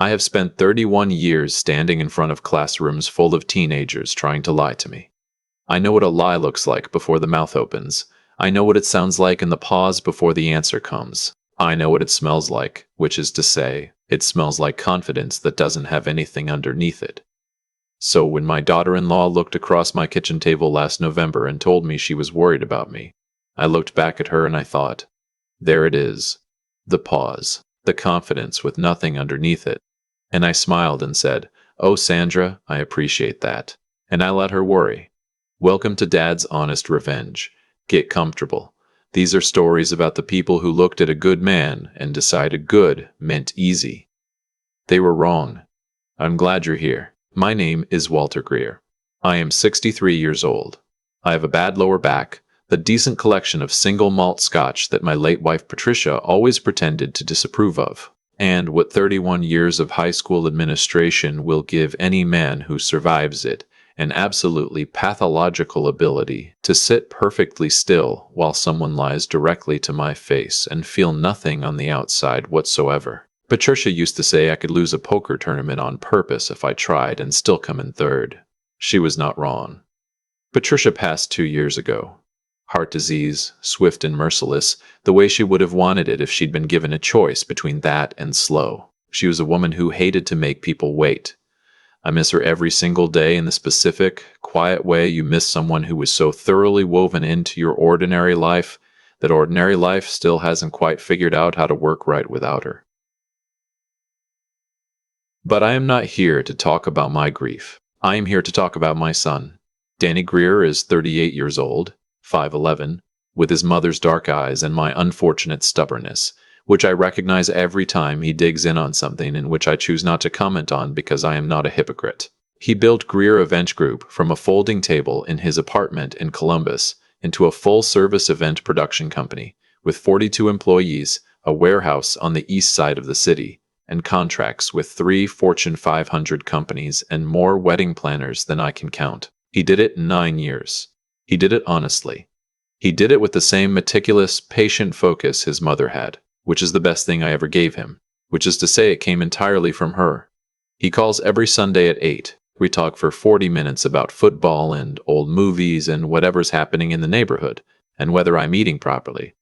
I have spent 31 years standing in front of classrooms full of teenagers trying to lie to me. I know what a lie looks like before the mouth opens. I know what it sounds like in the pause before the answer comes. I know what it smells like, which is to say, it smells like confidence that doesn't have anything underneath it. So when my daughter-in-law looked across my kitchen table last November and told me she was worried about me, I looked back at her and I thought, there it is. The pause, the confidence with nothing underneath it. And I smiled and said, "Oh, Sandra, I appreciate that." And I let her worry. Welcome to Dad's honest revenge. Get comfortable. These are stories about the people who looked at a good man and decided good meant easy. They were wrong. I'm glad you're here. My name is Walter Greer. I am 63 years old. I have a bad lower back, the decent collection of single malt scotch that my late wife Patricia always pretended to disapprove of, and what 31 years of high school administration will give any man who survives it, an absolutely pathological ability to sit perfectly still while someone lies directly to my face and feel nothing on the outside whatsoever. Patricia used to say I could lose a poker tournament on purpose if I tried and still come in third. She was not wrong. Patricia passed 2 years ago. Heart disease, swift and merciless, the way she would have wanted it if she'd been given a choice between that and slow. She was a woman who hated to make people wait. I miss her every single day in the specific, quiet way you miss someone who was so thoroughly woven into your ordinary life that ordinary life still hasn't quite figured out how to work right without her. But I am not here to talk about my grief. I am here to talk about my son. Danny Greer is 38 years old, 5'11", with his mother's dark eyes and my unfortunate stubbornness, which I recognize every time he digs in on something and which I choose not to comment on because I am not a hypocrite. He built Greer Event Group from a folding table in his apartment in Columbus into a full-service event production company with 42 employees, a warehouse on the east side of the city, and contracts with 3 Fortune 500 companies and more wedding planners than I can count. He did it in 9 years. He did it honestly. He did it with the same meticulous, patient focus his mother had, which is the best thing I ever gave him, which is to say it came entirely from her. He calls every Sunday at 8. We talk for 40 minutes about football and old movies and whatever's happening in the neighborhood, and whether I'm eating properly,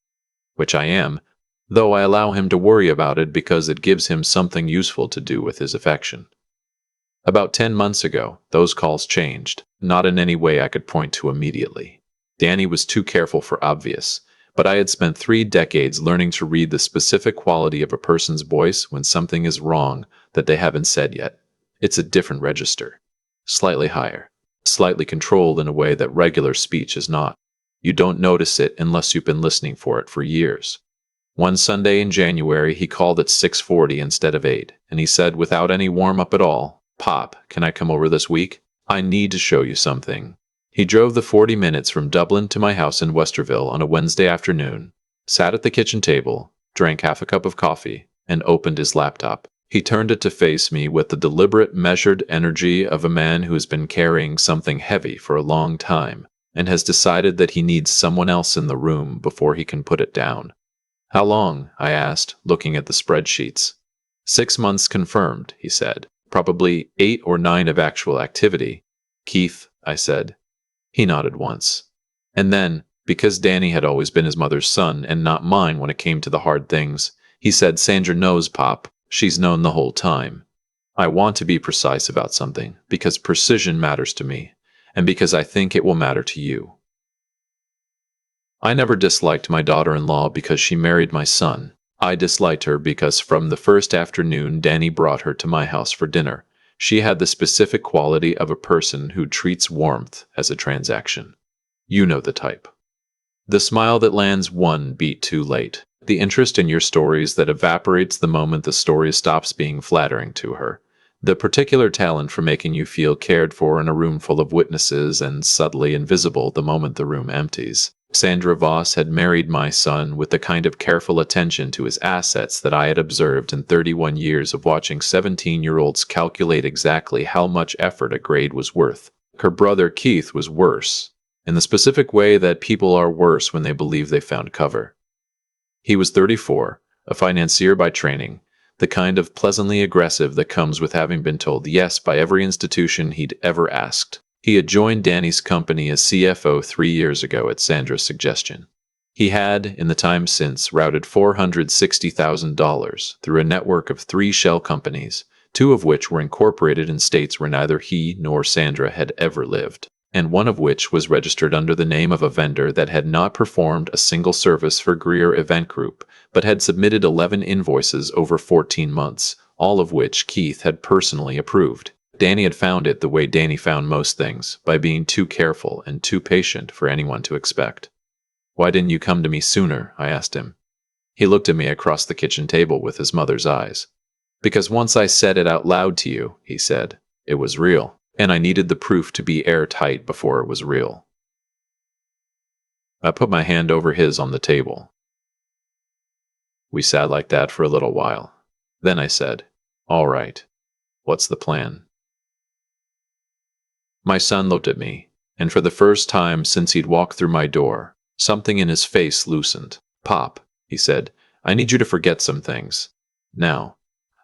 which I am, though I allow him to worry about it because it gives him something useful to do with his affection. About 10 months ago, those calls changed, not in any way I could point to immediately. Danny was too careful for obvious, but I had spent 3 decades learning to read the specific quality of a person's voice when something is wrong that they haven't said yet. It's a different register. Slightly higher. Slightly controlled in a way that regular speech is not. You don't notice it unless you've been listening for it for years. One Sunday in January, he called at 6:40 instead of 8, and he said without any warm-up at all, "Pop, can I come over this week? I need to show you something." He drove the 40 minutes from Dublin to my house in Westerville on a Wednesday afternoon, sat at the kitchen table, drank half a cup of coffee, and opened his laptop. He turned it to face me with the deliberate, measured energy of a man who has been carrying something heavy for a long time and has decided that he needs someone else in the room before he can put it down. "How long?" I asked, looking at the spreadsheets. 6 months confirmed, he said. Probably 8 or 9 of actual activity. "Keith," I said. He nodded once. And then, because Danny had always been his mother's son and not mine when it came to the hard things, he said, "Sandra knows, Pop. She's known the whole time. I want to be precise about something, because precision matters to me, and because I think it will matter to you. I never disliked my daughter-in-law because she married my son. I disliked her because from the first afternoon Danny brought her to my house for dinner, she had the specific quality of a person who treats warmth as a transaction. You know the type. The smile that lands 1 beat too late. The interest in your stories that evaporates the moment the story stops being flattering to her. The particular talent for making you feel cared for in a room full of witnesses and subtly invisible the moment the room empties. Sandra Voss had married my son with the kind of careful attention to his assets that I had observed in 31 years of watching 17-year-olds calculate exactly how much effort a grade was worth. Her brother Keith was worse, in the specific way that people are worse when they believe they found cover. He was 34, a financier by training, the kind of pleasantly aggressive that comes with having been told yes by every institution he'd ever asked. He had joined Danny's company as CFO 3 years ago at Sandra's suggestion. He had, in the time since, routed $460,000 through a network of 3 shell companies, 2 of which were incorporated in states where neither he nor Sandra had ever lived, and 1 of which was registered under the name of a vendor that had not performed a single service for Greer Event Group, but had submitted 11 invoices over 14 months, all of which Keith had personally approved. Danny had found it the way Danny found most things, by being too careful and too patient for anyone to expect. "Why didn't you come to me sooner?" I asked him. He looked at me across the kitchen table with his mother's eyes. "Because once I said it out loud to you," he said, "it was real, and I needed the proof to be airtight before it was real." I put my hand over his on the table. We sat like that for a little while. Then I said, "All right, what's the plan?" My son looked at me, and for the first time since he'd walked through my door, something in his face loosened. "Pop," he said, "I need you to forget some things. Now,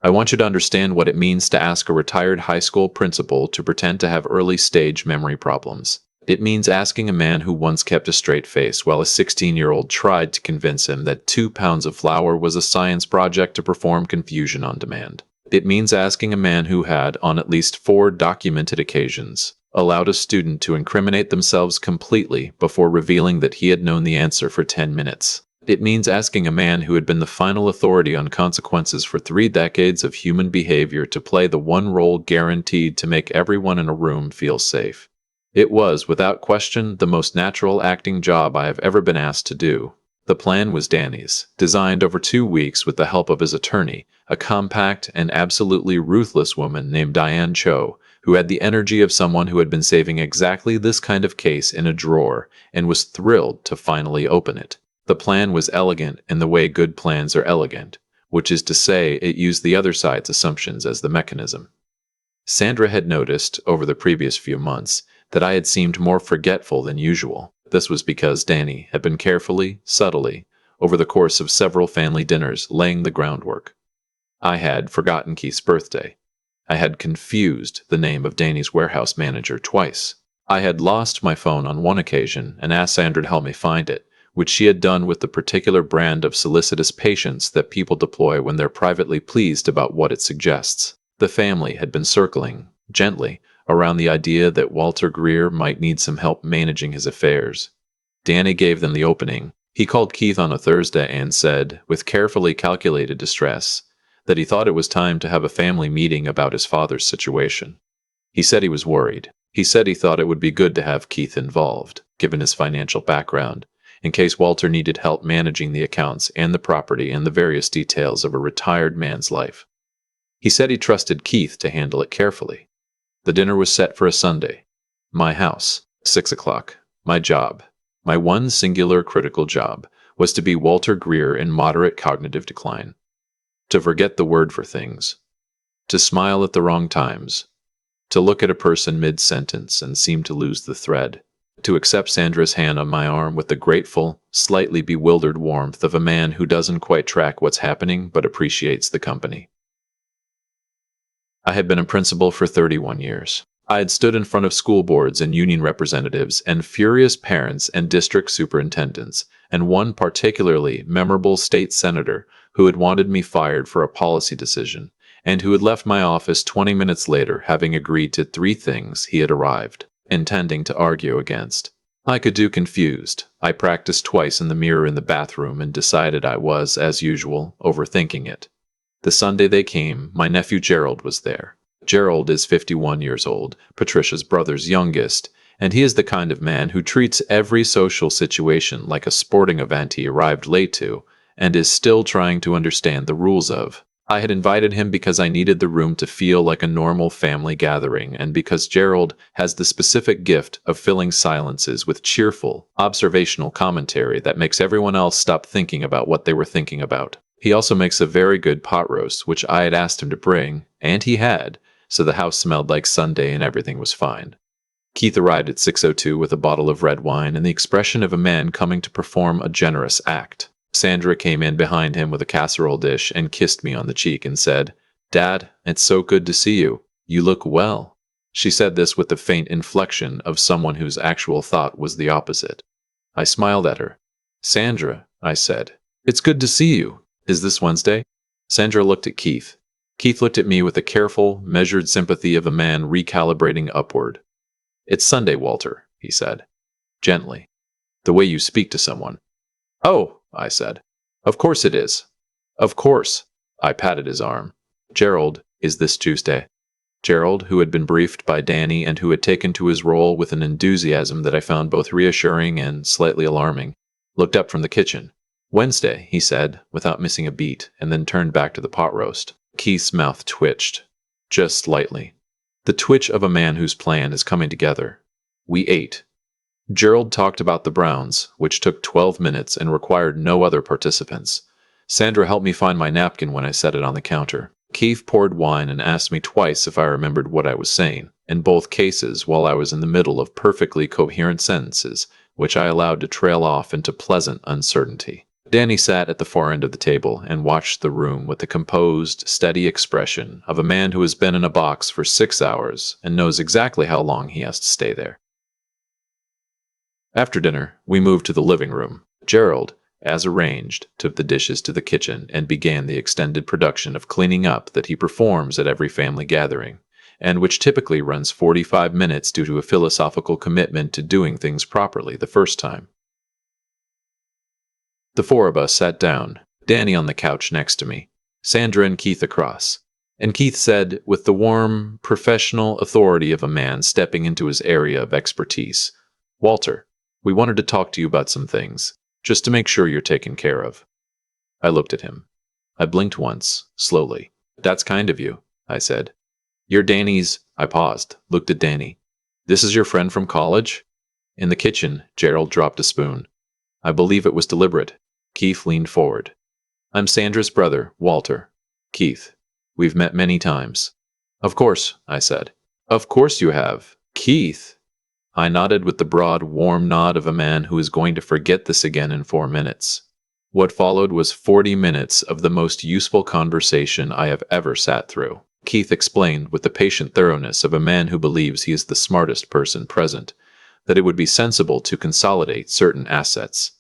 I want you to understand what it means to ask a retired high school principal to pretend to have early-stage memory problems. It means asking a man who once kept a straight face while a 16-year-old tried to convince him that 2 pounds of flour was a science project to perform confusion on demand. It means asking a man who had, on at least 4 documented occasions, allowed a student to incriminate themselves completely before revealing that he had known the answer for 10 minutes. It means asking a man who had been the final authority on consequences for 3 decades of human behavior to play the one role guaranteed to make everyone in a room feel safe. It was, without question, the most natural acting job I have ever been asked to do. The plan was Danny's, designed over 2 weeks with the help of his attorney, a compact and absolutely ruthless woman named Diane Cho, who had the energy of someone who had been saving exactly this kind of case in a drawer and was thrilled to finally open it. The plan was elegant in the way good plans are elegant, which is to say it used the other side's assumptions as the mechanism. Sandra had noticed, over the previous few months, that I had seemed more forgetful than usual. This was because Danny had been carefully, subtly, over the course of several family dinners, laying the groundwork. I had forgotten Keith's birthday. I had confused the name of Danny's warehouse manager twice. I had lost my phone on one occasion and asked Sandra to help me find it, which she had done with the particular brand of solicitous patience that people deploy when they're privately pleased about what it suggests. The family had been circling, gently, around the idea that Walter Greer might need some help managing his affairs. Danny gave them the opening. He called Keith on a Thursday and said, with carefully calculated distress, that he thought it was time to have a family meeting about his father's situation. He said he was worried. He said he thought it would be good to have Keith involved, given his financial background, in case Walter needed help managing the accounts and the property and the various details of a retired man's life. He said he trusted Keith to handle it carefully. The dinner was set for a Sunday. My house, 6 o'clock. My job, my one singular critical job, was to be Walter Greer in moderate cognitive decline. To forget the word for things. To smile at the wrong times. To look at a person mid-sentence and seem to lose the thread. To accept Sandra's hand on my arm with the grateful, slightly bewildered warmth of a man who doesn't quite track what's happening but appreciates the company. I had been a principal for 31 years. I had stood in front of school boards and union representatives and furious parents and district superintendents, and one particularly memorable state senator who had wanted me fired for a policy decision, and who had left my office 20 minutes later having agreed to 3 things he had arrived, intending to argue against. I could do confused. I practiced twice in the mirror in the bathroom and decided I was, as usual, overthinking it. The Sunday they came, my nephew Gerald was there. Gerald is 51 years old, Patricia's brother's youngest, and he is the kind of man who treats every social situation like a sporting event he arrived late to, and is still trying to understand the rules of. I had invited him because I needed the room to feel like a normal family gathering, and because Gerald has the specific gift of filling silences with cheerful, observational commentary that makes everyone else stop thinking about what they were thinking about. He also makes a very good pot roast, which I had asked him to bring, and he had, so the house smelled like Sunday and everything was fine. Keith arrived at 6:02 with a bottle of red wine and the expression of a man coming to perform a generous act. Sandra came in behind him with a casserole dish and kissed me on the cheek and said, "Dad, it's so good to see you. You look well." She said this with the faint inflection of someone whose actual thought was the opposite. I smiled at her. "Sandra," I said, "it's good to see you. Is this Wednesday?" Sandra looked at Keith. Keith looked at me with the careful, measured sympathy of a man recalibrating upward. "It's Sunday, Walter," he said, gently. "The way you speak to someone." "Oh," I said. "Of course it is." "Of course." I patted his arm. "Gerald, is this Tuesday?" Gerald, who had been briefed by Danny and who had taken to his role with an enthusiasm that I found both reassuring and slightly alarming, looked up from the kitchen. "Wednesday," he said, without missing a beat, and then turned back to the pot roast. Keith's mouth twitched, just slightly. The twitch of a man whose plan is coming together. We ate. Gerald talked about the Browns, which took 12 minutes and required no other participants. Sandra helped me find my napkin when I set it on the counter. Keith poured wine and asked me twice if I remembered what I was saying, in both cases while I was in the middle of perfectly coherent sentences, which I allowed to trail off into pleasant uncertainty. Danny sat at the far end of the table and watched the room with the composed, steady expression of a man who has been in a box for 6 hours and knows exactly how long he has to stay there. After dinner, we moved to the living room. Gerald, as arranged, took the dishes to the kitchen and began the extended production of cleaning up that he performs at every family gathering, and which typically runs 45 minutes due to a philosophical commitment to doing things properly the first time. The four of us sat down, Danny on the couch next to me, Sandra and Keith across. And Keith said, with the warm, professional authority of a man stepping into his area of expertise, "Walter, we wanted to talk to you about some things, just to make sure you're taken care of." I looked at him. I blinked once, slowly. "That's kind of you," I said. "You're Danny's—" I paused, looked at Danny. "This is your friend from college?" In the kitchen, Gerald dropped a spoon. I believe it was deliberate. Keith leaned forward. "I'm Sandra's brother, Walter. Keith. We've met many times." "Of course," I said. "Of course you have. Keith." I nodded with the broad, warm nod of a man who is going to forget this again in 4 minutes. What followed was 40 minutes of the most useful conversation I have ever sat through. Keith explained with the patient thoroughness of a man who believes he is the smartest person present, that it would be sensible to consolidate certain assets,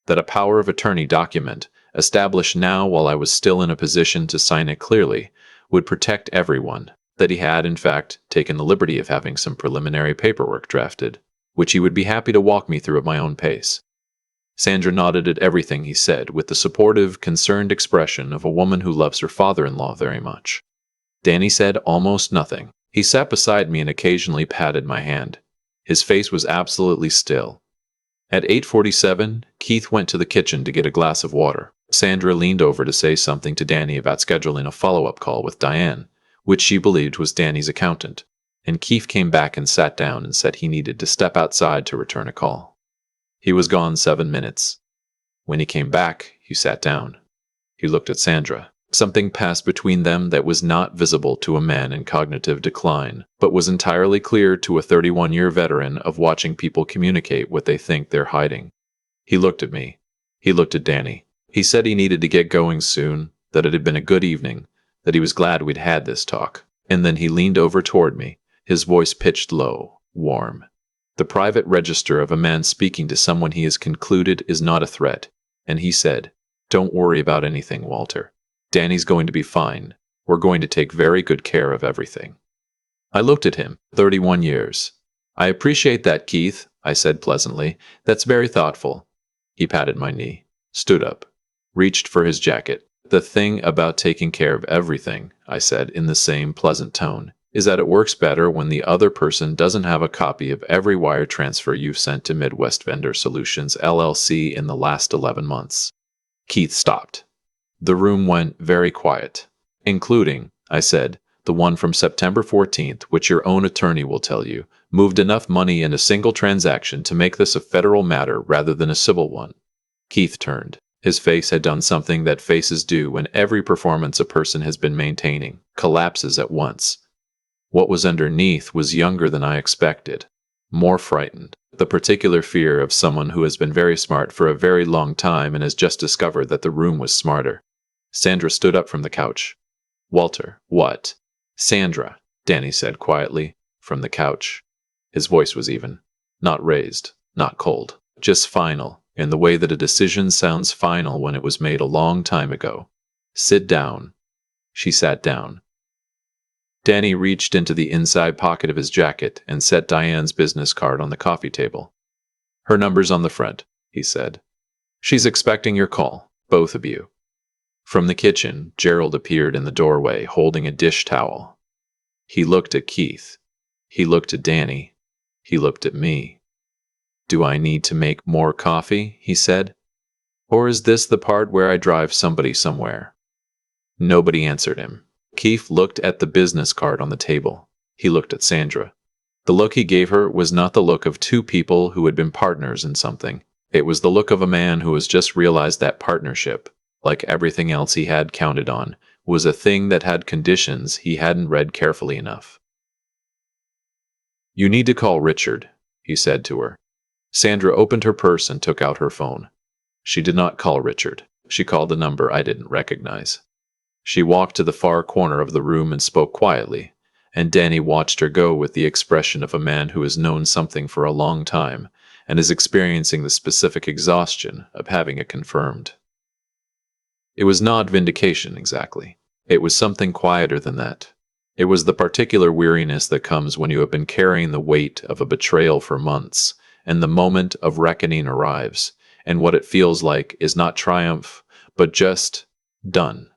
that a power of attorney document, established now while I was still in a position to sign it clearly, would protect everyone, that he had, in fact, taken the liberty of having some preliminary paperwork drafted, which he would be happy to walk me through at my own pace. Sandra nodded at everything he said with the supportive, concerned expression of a woman who loves her father-in-law very much. Danny said almost nothing. He sat beside me and occasionally patted my hand. His face was absolutely still. At 8:47, Keith went to the kitchen to get a glass of water. Sandra leaned over to say something to Danny about scheduling a follow-up call with Diane, which she believed was Danny's accountant, and Keith came back and sat down and said he needed to step outside to return a call. He was gone 7 minutes. When he came back, he sat down. He looked at Sandra. Something passed between them that was not visible to a man in cognitive decline, but was entirely clear to a 31-year veteran of watching people communicate what they think they're hiding. He looked at me. He looked at Danny. He said he needed to get going soon, that it had been a good evening, that he was glad we'd had this talk. And then he leaned over toward me, his voice pitched low, warm. The private register of a man speaking to someone he has concluded is not a threat. And he said, "Don't worry about anything, Walter. Danny's going to be fine. We're going to take very good care of everything." I looked at him. 31 years. "I appreciate that, Keith," I said pleasantly. "That's very thoughtful." He patted my knee, stood up, reached for his jacket. "The thing about taking care of everything," I said in the same pleasant tone, "is that it works better when the other person doesn't have a copy of every wire transfer you've sent to Midwest Vendor Solutions, LLC in the last 11 months. Keith stopped. The room went very quiet, including, I said, the one from September 14th, which your own attorney will tell you, moved enough money in a single transaction to make this a federal matter rather than a civil one. Keith turned. His face had done something that faces do when every performance a person has been maintaining collapses at once. What was underneath was younger than I expected. more frightened. The particular fear of someone who has been very smart for a very long time and has just discovered that the room was smarter. Sandra stood up from the couch. Walter, what? Sandra, Danny said quietly, from the couch. His voice was even. Not raised, not cold, just final, in the way that a decision sounds final when it was made a long time ago. Sit down. She sat down. Danny reached into the inside pocket of his jacket and set Diane's business card on the coffee table. Her number's on the front, he said. She's expecting your call, both of you. From the kitchen, Gerald appeared in the doorway holding a dish towel. He looked at Keith. He looked at Danny. He looked at me. Do I need to make more coffee? He said. Or is this the part where I drive somebody somewhere? Nobody answered him. Keith looked at the business card on the table. He looked at Sandra. The look he gave her was not the look of two people who had been partners in something. It was the look of a man who has just realized that partnership, like everything else he had counted on, was a thing that had conditions he hadn't read carefully enough. You need to call Richard, he said to her. Sandra opened her purse and took out her phone. She did not call Richard. She called a number I didn't recognize. She walked to the far corner of the room and spoke quietly, and Danny watched her go with the expression of a man who has known something for a long time and is experiencing the specific exhaustion of having it confirmed. It was not vindication, exactly. It was something quieter than that. It was the particular weariness that comes when you have been carrying the weight of a betrayal for months, and the moment of reckoning arrives, and what it feels like is not triumph, but just done.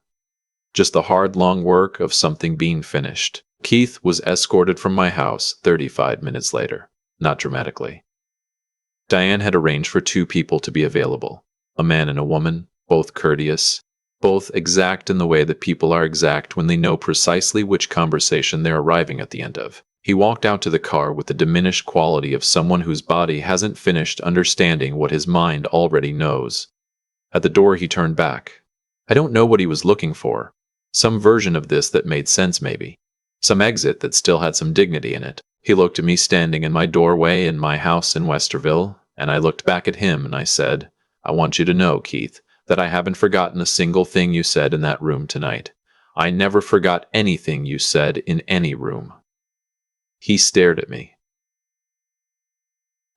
Just the hard, long work of something being finished. Keith was escorted from my house 35 minutes later, not dramatically. Diane had arranged for two people to be available, a man and a woman, both courteous, both exact in the way that people are exact when they know precisely which conversation they're arriving at the end of. He walked out to the car with the diminished quality of someone whose body hasn't finished understanding what his mind already knows. At the door he turned back. I don't know what he was looking for. Some version of this that made sense, maybe. Some exit that still had some dignity in it. He looked at me standing in my doorway in my house in Westerville, and I looked back at him and I said, I want you to know, Keith, that I haven't forgotten a single thing you said in that room tonight. I never forgot anything you said in any room. He stared at me.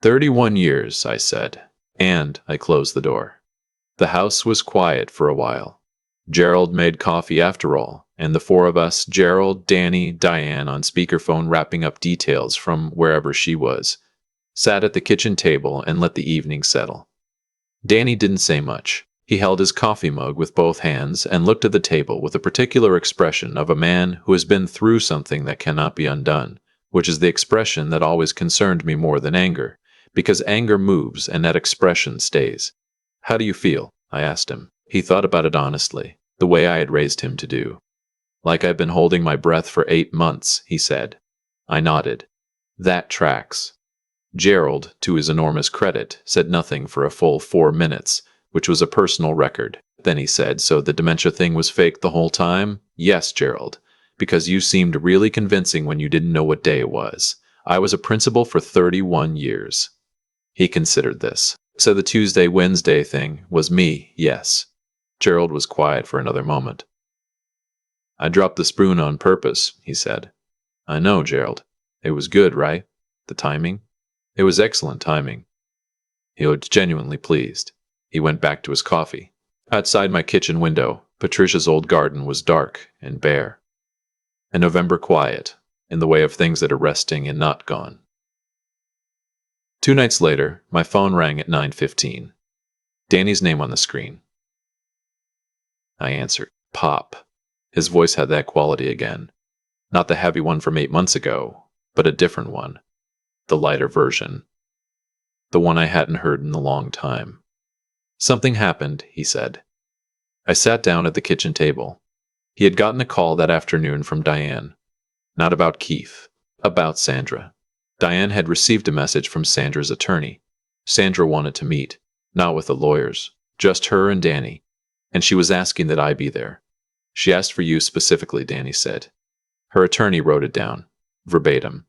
31 years, I said, and I closed the door. The house was quiet for a while. Gerald made coffee after all, and the four of us, Gerald, Danny, Diane, on speakerphone wrapping up details from wherever she was, sat at the kitchen table and let the evening settle. Danny didn't say much. He held his coffee mug with both hands and looked at the table with a particular expression of a man who has been through something that cannot be undone, which is the expression that always concerned me more than anger, because anger moves and that expression stays. How do you feel? I asked him. He thought about it honestly, the way I had raised him to do. Like I've been holding my breath for 8 months, he said. I nodded. That tracks. Gerald, to his enormous credit, said nothing for a full 4 minutes, which was a personal record. Then he said, so the dementia thing was fake the whole time? Yes, Gerald, because you seemed really convincing when you didn't know what day it was. I was a principal for 31 years. He considered this. So the Tuesday-Wednesday thing was me, yes. Gerald was quiet for another moment. I dropped the spoon on purpose, he said. I know, Gerald. It was good, right? The timing? It was excellent timing. He looked genuinely pleased. He went back to his coffee. Outside my kitchen window, Patricia's old garden was dark and bare. A November quiet, in the way of things that are resting and not gone. 2 nights later, my phone rang at 9:15. Danny's name on the screen. I answered. Pop. His voice had that quality again. Not the heavy one from 8 months ago, but a different one. The lighter version. The one I hadn't heard in a long time. Something happened, he said. I sat down at the kitchen table. He had gotten a call that afternoon from Diane. Not about Keith. About Sandra. Diane had received a message from Sandra's attorney. Sandra wanted to meet, not with the lawyers, just her and Danny, and she was asking that I be there. She asked for you specifically, Danny said. Her attorney wrote it down, verbatim.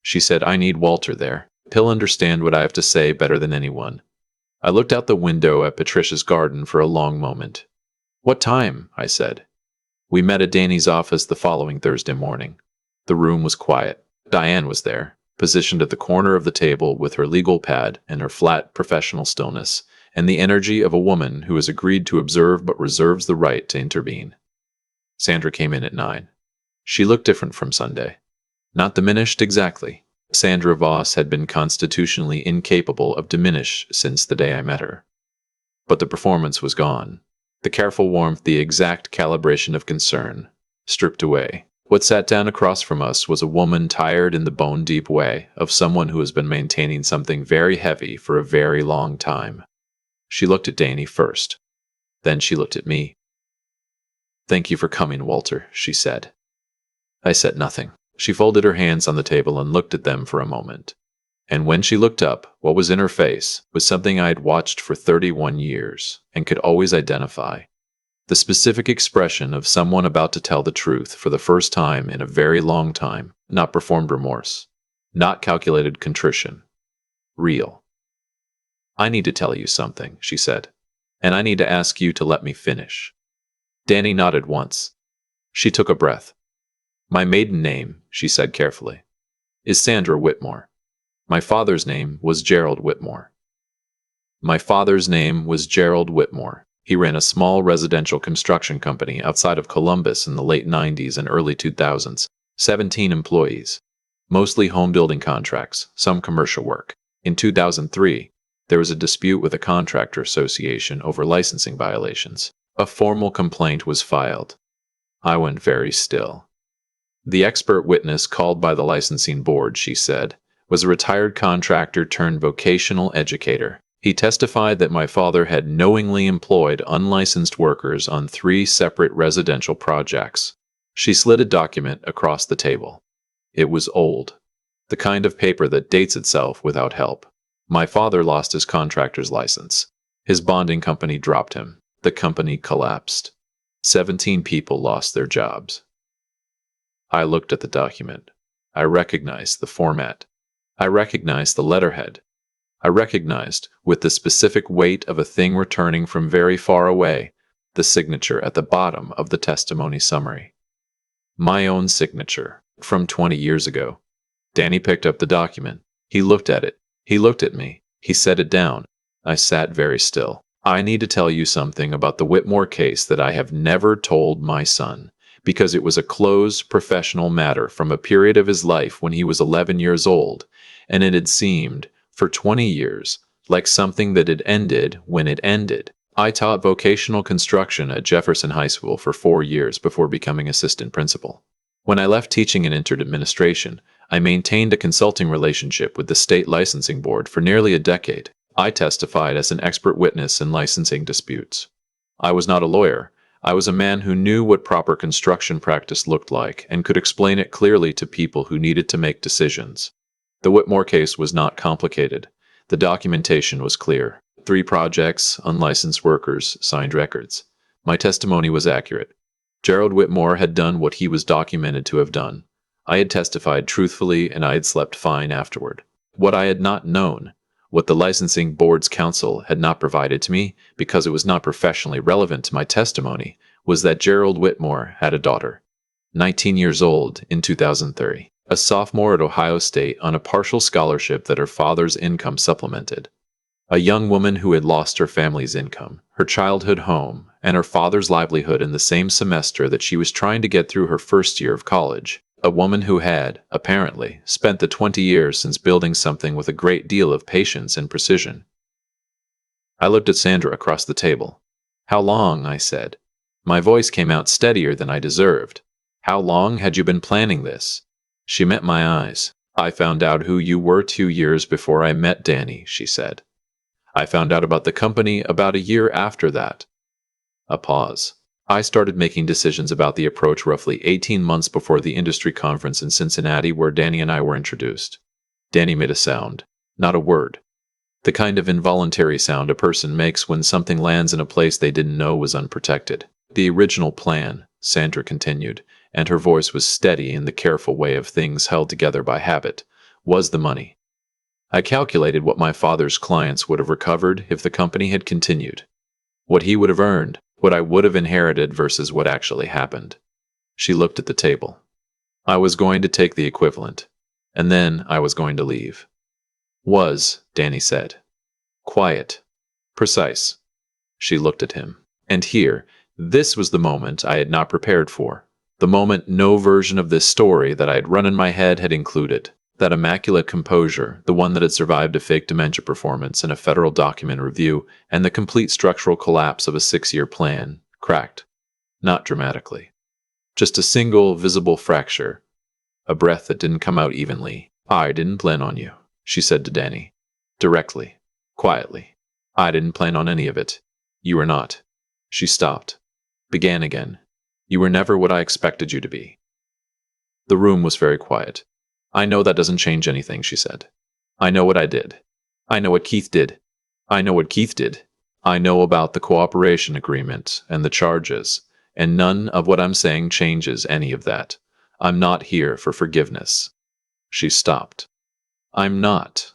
She said, I need Walter there. He'll understand what I have to say better than anyone. I looked out the window at Patricia's garden for a long moment. What time? I said. We met at Danny's office the following Thursday morning. The room was quiet. Diane was there, positioned at the corner of the table with her legal pad and her flat, professional stillness, and the energy of a woman who has agreed to observe but reserves the right to intervene. Sandra came in at 9. She looked different from Sunday. Not diminished exactly. Sandra Voss had been constitutionally incapable of diminish since the day I met her. But the performance was gone. The careful warmth, the exact calibration of concern, stripped away. What sat down across from us was a woman tired in the bone-deep way of someone who has been maintaining something very heavy for a very long time. She looked at Danny first. Then she looked at me. "Thank you for coming, Walter," she said. I said nothing. She folded her hands on the table and looked at them for a moment. And when she looked up, what was in her face was something I had watched for 31 years and could always identify. The specific expression of someone about to tell the truth for the first time in a very long time, not performed remorse, not calculated contrition. Real. "I need to tell you something," she said, "and I need to ask you to let me finish." Danny nodded once. She took a breath. "My maiden name," she said carefully, "is Sandra Whitmore. My father's name was Gerald Whitmore. My father's name was Gerald Whitmore. He ran a small residential construction company outside of Columbus in the late 90s and early 2000s. 17 employees. Mostly home building contracts, some commercial work. In 2003, there was a dispute with a contractor association over licensing violations. A formal complaint was filed. I went very still. The expert witness called by the licensing board, she said, was a retired contractor turned vocational educator. He testified that my father had knowingly employed unlicensed workers on 3 separate residential projects. She slid a document across the table. It was old, the kind of paper that dates itself without help. My father lost his contractor's license. His bonding company dropped him. The company collapsed. 17 people lost their jobs. I looked at the document. I recognized the format. I recognized the letterhead. I recognized, with the specific weight of a thing returning from very far away, the signature at the bottom of the testimony summary. My own signature, from 20 years ago. Danny picked up the document. He looked at it. He looked at me. He set it down. I sat very still. "I need to tell you something about the Whitmore case that I have never told my son, because it was a closed professional matter from a period of his life when he was 11 years old, and it had seemed, for 20 years, like something that had ended when it ended. I taught vocational construction at Jefferson High School for 4 years before becoming assistant principal. When I left teaching and entered administration, I maintained a consulting relationship with the state licensing board for nearly a decade. I testified as an expert witness in licensing disputes. I was not a lawyer. I was a man who knew what proper construction practice looked like and could explain it clearly to people who needed to make decisions. The Whitmore case was not complicated. The documentation was clear. 3 projects, unlicensed workers, signed records. My testimony was accurate. Gerald Whitmore had done what he was documented to have done. I had testified truthfully and I had slept fine afterward. What I had not known, what the licensing board's counsel had not provided to me, because it was not professionally relevant to my testimony, was that Gerald Whitmore had a daughter, 19 years old in 2003, a sophomore at Ohio State on a partial scholarship that her father's income supplemented. A young woman who had lost her family's income, her childhood home, and her father's livelihood in the same semester that she was trying to get through her first year of college. A woman who had, apparently, spent the 20 years since building something with a great deal of patience and precision. I looked at Sandra across the table. "How long?" I said. My voice came out steadier than I deserved. "How long had you been planning this?" She met my eyes. "I found out who you were 2 years before I met Danny," she said. "I found out about the company about a year after that." A pause. I started making decisions about the approach roughly 18 months before the industry conference in Cincinnati where Danny and I were introduced. Danny made a sound, not a word. The kind of involuntary sound a person makes when something lands in a place they didn't know was unprotected. "The original plan," Sandra continued, and her voice was steady in the careful way of things held together by habit, "was the money. I calculated what my father's clients would have recovered if the company had continued, what he would have earned, what I would have inherited versus what actually happened. She looked at the table. I was going to take the equivalent, and then I was going to leave. Danny said. Quiet. Precise. She looked at him. And here, this was the moment I had not prepared for. The moment no version of this story that I had run in my head had included. That immaculate composure, the one that had survived a fake dementia performance and a federal document review, and the complete structural collapse of a 6-year plan, cracked. Not dramatically. Just a single, visible fracture. A breath that didn't come out evenly. I didn't plan on you, she said to Danny. Directly. Quietly. I didn't plan on any of it. You were not. She stopped. Began again. You were never what I expected you to be. The room was very quiet. I know that doesn't change anything, she said. I know what I did. I know what Keith did. I know what Keith did. I know about the cooperation agreement and the charges, and none of what I'm saying changes any of that. I'm not here for forgiveness. She stopped. I'm not.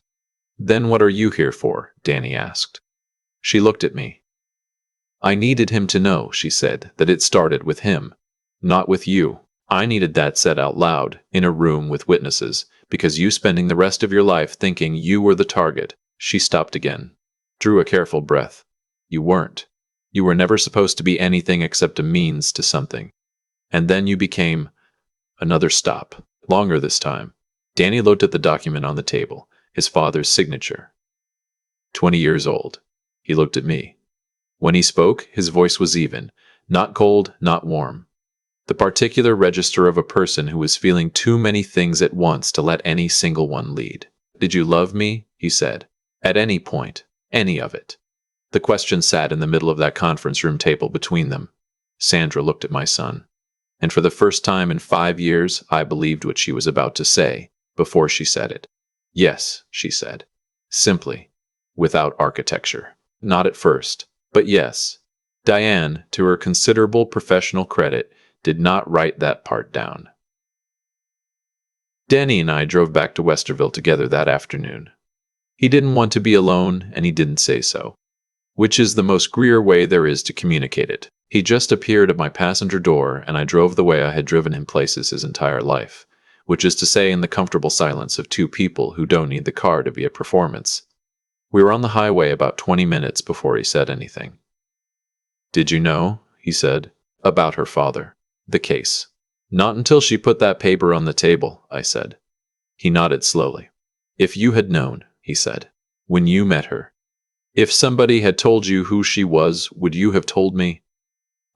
Then what are you here for? Danny asked. She looked at me. I needed him to know, she said, that it started with him, not with you. I needed that said out loud, in a room with witnesses, because you spending the rest of your life thinking you were the target. She stopped again, drew a careful breath. You weren't. You were never supposed to be anything except a means to something. And then you became... Another stop, longer this time. Danny looked at the document on the table, his father's signature. 20 years old. He looked at me. When he spoke, his voice was even, not cold, not warm. The particular register of a person who was feeling too many things at once to let any single one lead. Did you love me? He said. At any point. Any of it. The question sat in the middle of that conference room table between them. Sandra looked at my son. And for the first time in 5 years, I believed what she was about to say, before she said it. Yes, she said. Simply. Without architecture. Not at first. But yes. Diane, to her considerable professional credit, did not write that part down. Danny and I drove back to Westerville together that afternoon. He didn't want to be alone, and he didn't say so. Which is the most Greer way there is to communicate it. He just appeared at my passenger door, and I drove the way I had driven him places his entire life, which is to say in the comfortable silence of two people who don't need the car to be a performance. We were on the highway about 20 minutes before he said anything. Did you know, he said, about her father, the case? Not until she put that paper on the table, I said. He nodded slowly. If you had known, he said, when you met her. If somebody had told you who she was, would you have told me?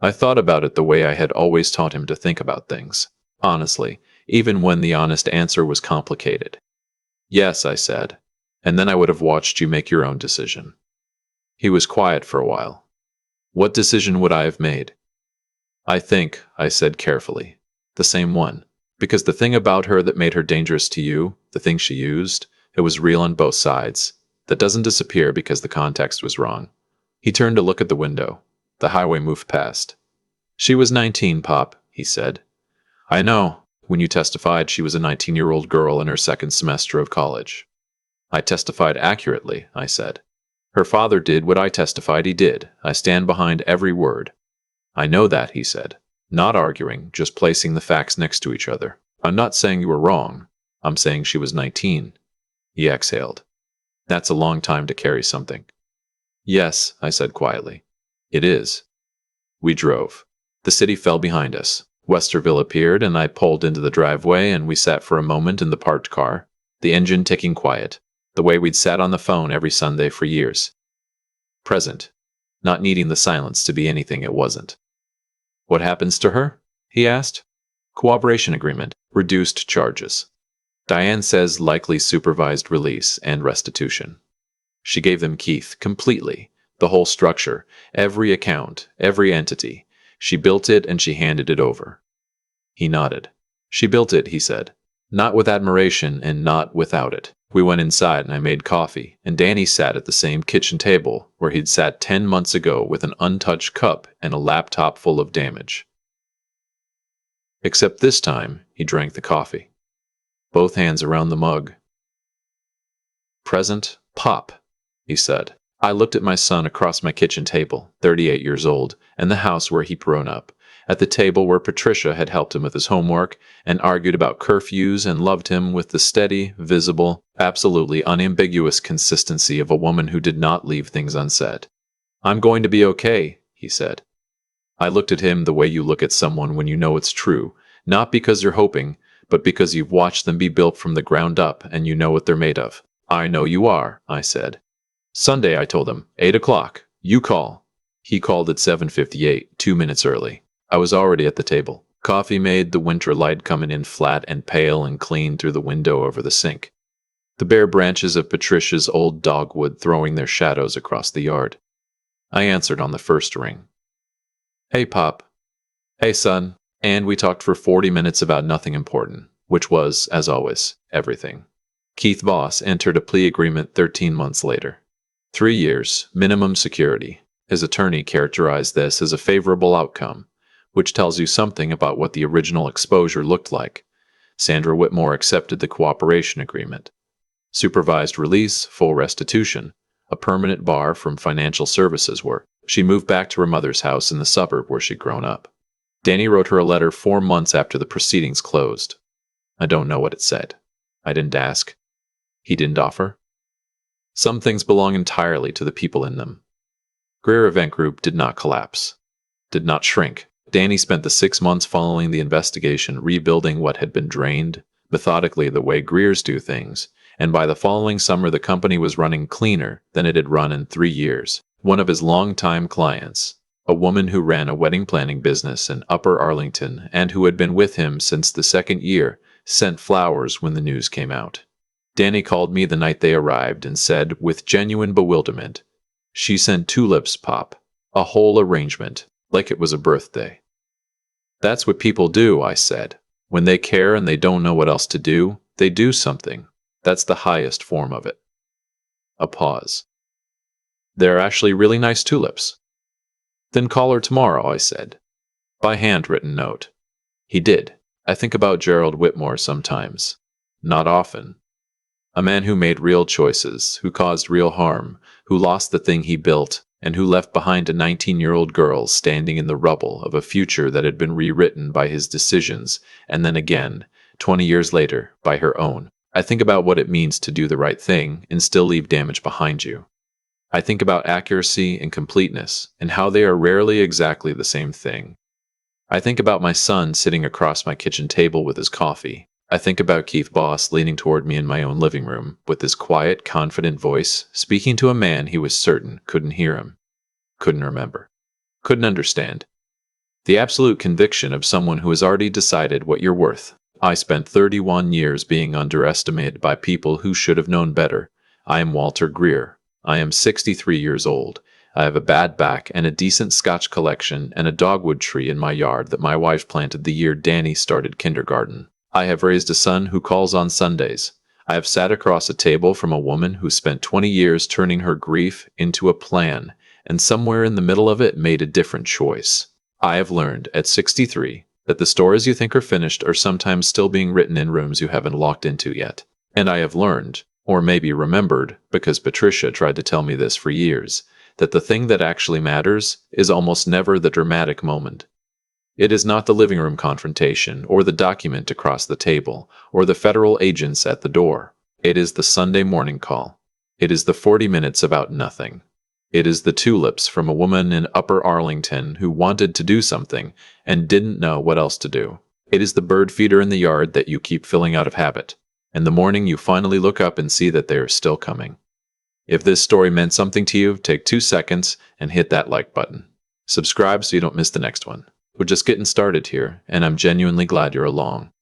I thought about it the way I had always taught him to think about things, honestly, even when the honest answer was complicated. Yes, I said, and then I would have watched you make your own decision. He was quiet for a while. What decision would I have made? I think, I said carefully, the same one. Because the thing about her that made her dangerous to you, the thing she used, it was real on both sides. That doesn't disappear because the context was wrong. He turned to look at the window. The highway moved past. She was 19, Pop, he said. I know. When you testified, she was a 19-year-old girl in her second semester of college. I testified accurately, I said. Her father did what I testified he did. I stand behind every word. I know that, he said. Not arguing, just placing the facts next to each other. I'm not saying you were wrong. I'm saying she was 19. He exhaled. That's a long time to carry something. Yes, I said quietly. It is. We drove. The city fell behind us. Westerville appeared, and I pulled into the driveway, and we sat for a moment in the parked car, the engine ticking quiet, the way we'd sat on the phone every Sunday for years. Present, not needing the silence to be anything it wasn't. What happens to her? He asked. Cooperation agreement, reduced charges. Diane says likely supervised release and restitution. She gave them Keith, completely, the whole structure, every account, every entity. She built it and she handed it over. He nodded. She built it, he said. Not with admiration and not without it. We went inside and I made coffee, and Danny sat at the same kitchen table where he'd sat 10 months ago with an untouched cup and a laptop full of damage. Except this time, he drank the coffee. Both hands around the mug. "Present, Pop," he said. I looked at my son across my kitchen table, 38 years old, and the house where he'd grown up. At the table where Patricia had helped him with his homework and argued about curfews and loved him with the steady, visible, absolutely unambiguous consistency of a woman who did not leave things unsaid. "I'm going to be okay," he said. I looked at him the way you look at someone when you know it's true, not because you're hoping, but because you've watched them be built from the ground up and you know what they're made of. "I know you are," I said. "Sunday," I told him, 8 o'clock. You call." He called at 7:58, 2 minutes early. I was already at the table. Coffee made, the winter light coming in flat and pale and clean through the window over the sink. The bare branches of Patricia's old dogwood throwing their shadows across the yard. I answered on the first ring. "Hey, Pop." "Hey, son." And we talked for 40 minutes about nothing important, which was, as always, everything. Keith Voss entered a plea agreement 13 months later. 3 years, minimum security. His attorney characterized this as a favorable outcome, which tells you something about what the original exposure looked like. Sandra Whitmore accepted the cooperation agreement. Supervised release, full restitution, a permanent bar from financial services work. She moved back to her mother's house in the suburb where she'd grown up. Danny wrote her a letter 4 months after the proceedings closed. I don't know what it said. I didn't ask. He didn't offer. Some things belong entirely to the people in them. Greer Event Group did not collapse, did not shrink. Danny spent the 6 months following the investigation rebuilding what had been drained, methodically the way Greers do things, and by the following summer the company was running cleaner than it had run in 3 years. One of his longtime clients, a woman who ran a wedding planning business in Upper Arlington and who had been with him since the 2nd year, sent flowers when the news came out. Danny called me the night they arrived and said, with genuine bewilderment, "She sent tulips, Pop. A whole arrangement, like it was a birthday." "That's what people do," I said. "When they care and they don't know what else to do, they do something. That's the highest form of it." A pause. "They're actually really nice tulips." "Then call her tomorrow," I said. By handwritten note. He did. I think about Gerald Whitmore sometimes. Not often. A man who made real choices, who caused real harm, who lost the thing he built, and who left behind a 19-year-old girl standing in the rubble of a future that had been rewritten by his decisions, and then again, 20 years later, by her own. I think about what it means to do the right thing and still leave damage behind you. I think about accuracy and completeness, and how they are rarely exactly the same thing. I think about my son sitting across my kitchen table with his coffee. I think about Keith Voss leaning toward me in my own living room, with his quiet, confident voice, speaking to a man he was certain couldn't hear him, couldn't remember, couldn't understand. The absolute conviction of someone who has already decided what you're worth. I spent 31 years being underestimated by people who should have known better. I am Walter Greer. I am 63 years old. I have a bad back and a decent Scotch collection and a dogwood tree in my yard that my wife planted the year Danny started kindergarten. I have raised a son who calls on Sundays. I have sat across a table from a woman who spent 20 years turning her grief into a plan, and somewhere in the middle of it made a different choice. I have learned, at 63, that the stories you think are finished are sometimes still being written in rooms you haven't walked into yet. And I have learned, or maybe remembered, because Patricia tried to tell me this for years, that the thing that actually matters is almost never the dramatic moment. It is not the living room confrontation, or the document across the table, or the federal agents at the door. It is the Sunday morning call. It is the 40 minutes about nothing. It is the tulips from a woman in Upper Arlington who wanted to do something and didn't know what else to do. It is the bird feeder in the yard that you keep filling out of habit, and the morning you finally look up and see that they are still coming. If this story meant something to you, take 2 seconds and hit that like button. Subscribe so you don't miss the next one. We're just getting started here, and I'm genuinely glad you're along.